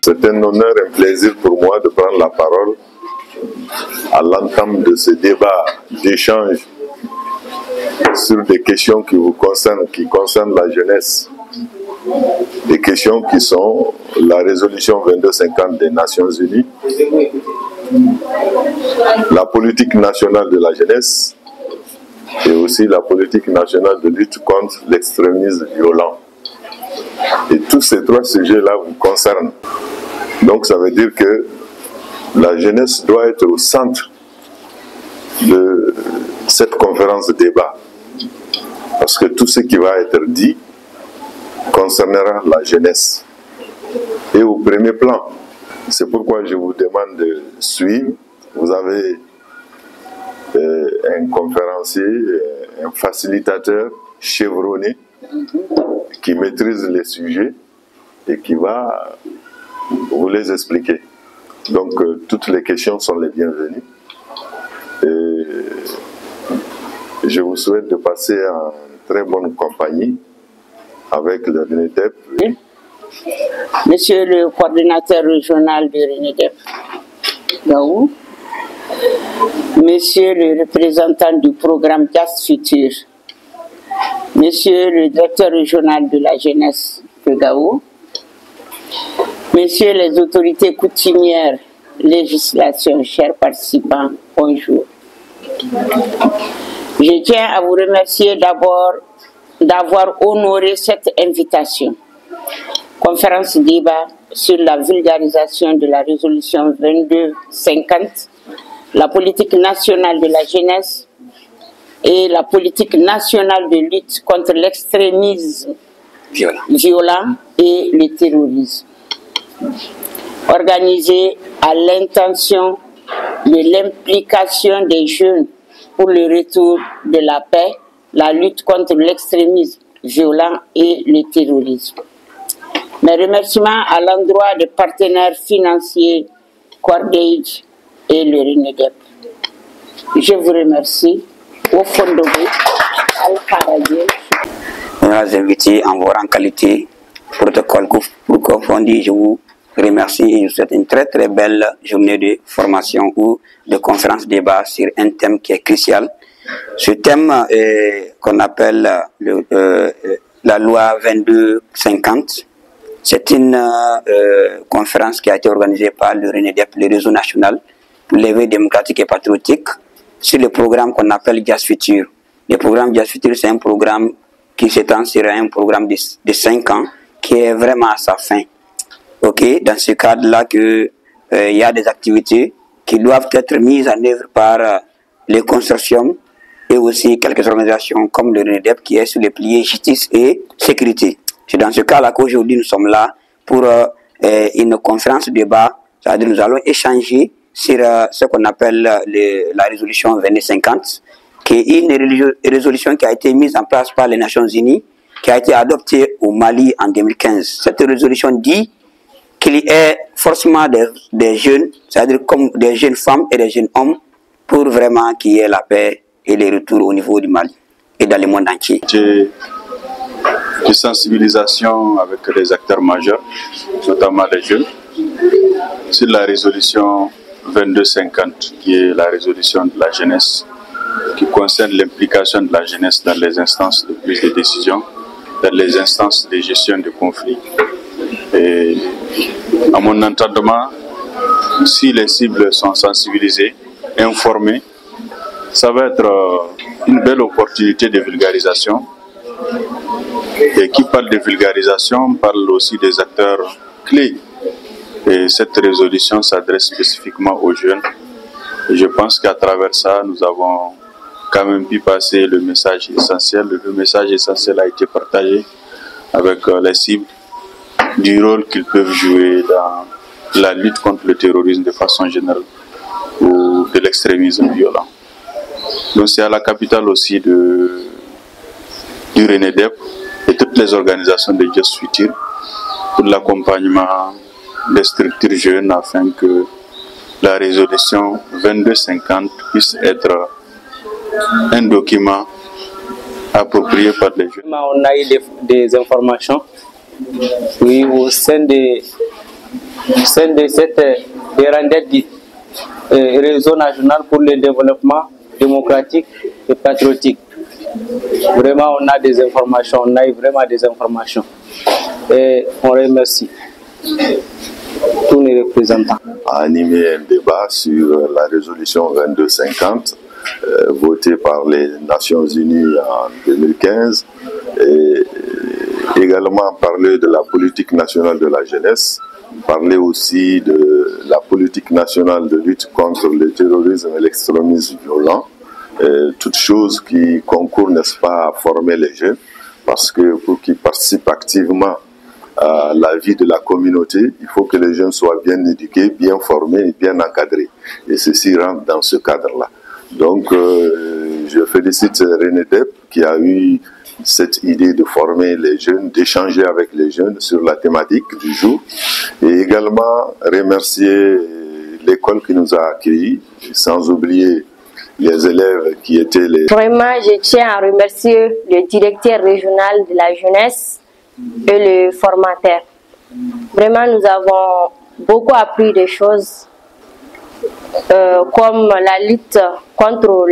C'est un honneur et un plaisir pour moi de prendre la parole à l'entame de ce débat d'échange sur des questions qui vous concernent, qui concernent la jeunesse. Des questions qui sont la résolution 2250 des Nations Unies, la politique nationale de la jeunesse et aussi la politique nationale de lutte contre l'extrémisme violent. Et tous ces trois sujets-là vous concernent. Donc ça veut dire que la jeunesse doit être au centre de cette conférence de débat. Parce que tout ce qui va être dit concernera la jeunesse. Et au premier plan, c'est pourquoi je vous demande de suivre. Vous avez un conférencier, un facilitateur chevronné qui maîtrise les sujets et qui va vous les expliquer. Donc toutes les questions sont les bienvenues. Et je vous souhaite de passer en très bonne compagnie avec le RENEDEP. Monsieur le coordinateur régional du RENEDEP, Gaou, Monsieur le représentant du programme JAS Futur, Monsieur le directeur régional de la jeunesse de Gaou, Messieurs les autorités coutumières, législation, chers participants, bonjour. Je tiens à vous remercier d'abord d'avoir honoré cette invitation. Conférence débat sur la vulgarisation de la résolution 2250, la politique nationale de la jeunesse et la politique nationale de lutte contre l'extrémisme violent et le terrorisme. Organisée à l'intention de l'implication des jeunes pour le retour de la paix, la lutte contre l'extrémisme violent et le terrorisme. Mes remerciements à l'endroit des partenaires financiers Cordage et le RENEDEP. Je vous remercie au fond de vous, Al-Kharadiel. Nous nous invités en votre qualité, protocole pour confondir, je vous remercie et je vous souhaite une très très belle journée de formation ou de conférence débat sur un thème qui est crucial. Ce thème qu'on appelle la loi 2250, c'est une conférence qui a été organisée par le RENEDEP, le réseau national pour l'éveil démocratique et patriotique, sur le programme qu'on appelle JAS Futur. Le programme JAS Futur, c'est un programme qui s'étend sur un programme de 5 ans qui est vraiment à sa fin. Okay? Dans ce cadre-là, il y a des activités qui doivent être mises en œuvre par les consortiums et aussi quelques organisations comme le RENEDEP qui est sur les piliers justice et sécurité. C'est dans ce cas-là qu'aujourd'hui nous sommes là pour une conférence de débat, c'est-à-dire nous allons échanger sur ce qu'on appelle la résolution 2250, qui est une résolution qui a été mise en place par les Nations Unies, qui a été adoptée au Mali en 2015. Cette résolution dit qu'il y ait forcément des jeunes, c'est-à-dire comme des jeunes femmes et des jeunes hommes, pour vraiment qu'il y ait la paix et les retours au niveau du Mali et dans le monde entier. De sensibilisation avec les acteurs majeurs, notamment les jeunes, sur la résolution 2250, qui est la résolution de la jeunesse, qui concerne l'implication de la jeunesse dans les instances de prise de décision, dans les instances de gestion de conflits. Et à mon entendement, si les cibles sont sensibilisées, informées, ça va être une belle opportunité de vulgarisation. Et qui parle de vulgarisation parle aussi des acteurs clés. Et cette résolution s'adresse spécifiquement aux jeunes. Et je pense qu'à travers ça, nous avons quand même pu passer le message essentiel. Le message essentiel a été partagé avec les cibles du rôle qu'ils peuvent jouer dans la lutte contre le terrorisme de façon générale ou de l'extrémisme violent. Donc c'est à la capitale aussi du RENEDEP et toutes les organisations de JAS Futur pour l'accompagnement des structures jeunes afin que la résolution 2250 puisse être un document approprié par les jeunes. On a eu des informations, oui, au sein de sein de cette réseau national pour le développement démocratique et patriotique. Vraiment, on a des informations, on a eu vraiment des informations. Et on remercie tous les représentants. A animé un débat sur la résolution 2250 votée par les Nations Unies en 2015 et également parler de la politique nationale de la jeunesse, parler aussi de la politique nationale de lutte contre le terrorisme et l'extrémisme violent, toutes choses qui concourent, n'est-ce pas, à former les jeunes, parce que pour qu'ils participent activement à la vie de la communauté, il faut que les jeunes soient bien éduqués, bien formés et bien encadrés. Et ceci rentre dans ce cadre-là. Donc, je félicite René Depp qui a eu cette idée de former les jeunes, d'échanger avec les jeunes sur la thématique du jour. Et également remercier l'école qui nous a accueillis, sans oublier les élèves qui étaient les... Vraiment, je tiens à remercier le directeur régional de la jeunesse et le formateur. Vraiment, nous avons beaucoup appris des choses comme la lutte contre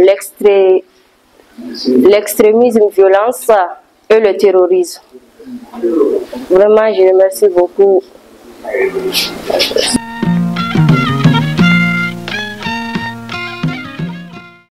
l'extrémisme, violence et le terrorisme. Vraiment, je remercie beaucoup.